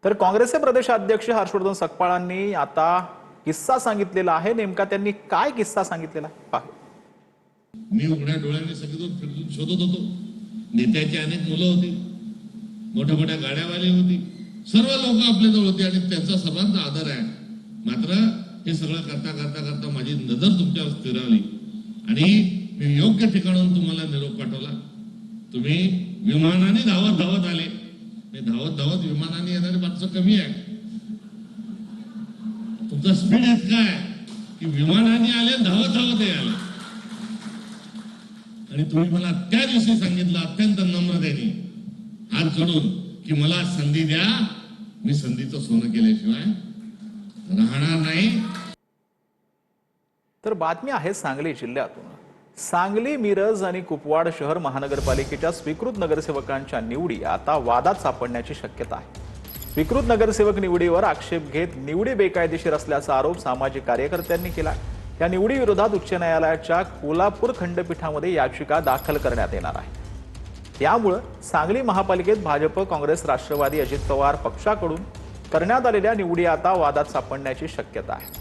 तर काँग्रेसचे प्रदेशाध्यक्ष हर्षवर्धन सकपाळांनी आता किस्सा सांगितलेला आहे। नेमका त्यांनी काय किस्सा सांगितलेला पहा। मी उघड्या डोळ्यांनी सगळीकडे फिरून शोधत होतो। नेत्याची अनेक मुलं होती, मोठ्या मोठ्या गाड्यावाले होती, सर्व लोक आपल्या जवळ होते आणि त्यांचा सर्वांचा आदर आहे। मात्र हे सगळं करता करता करता माझी नजर तुमच्यावर स्थिरावली आणि मी योग्य ठिकाणाहून तुम्हाला निरोप पाठवला। तुम्ही विमानाने धावत धावत आले। धावत धावत विमानाने येणारे माणसं कमी आहे, तुमचा स्पीड इतका आहे की विमानाने आले, धावत धावत आले। आणि तुम्ही मला त्या दिवशी सांगितलं अत्यंत नम्रतेने हात जोडून की मला संधी द्या, मी संधीचं सोनं केल्याशिवाय राहणार नाही। तर बातमी आहे सांगली जिल्ह्यातून। सांगली, मिरज आणि कुपवाड शहर महानगरपालिकेच्या स्वीकृत नगरसेवकांच्या निवडी आता वादात सापडण्याची शक्यता आहे। स्वीकृत नगरसेवक निवडीवर आक्षेप घेत निवडी बेकायदेशीर असल्याचा आरोप सामाजिक कार्यकर्त्यांनी केला। या निवडी विरोधात उच्च न्यायालयाच्या कोल्हापूर खंडपीठामध्ये याचिका दाखल करण्यात येणार आहे। त्यामुळे सांगली महापालिकेत भाजप, काँग्रेस, राष्ट्रवादी, अजित पवार पक्षाकडून करण्यात आलेल्या निवडी आता वादात सापडण्याची शक्यता आहे।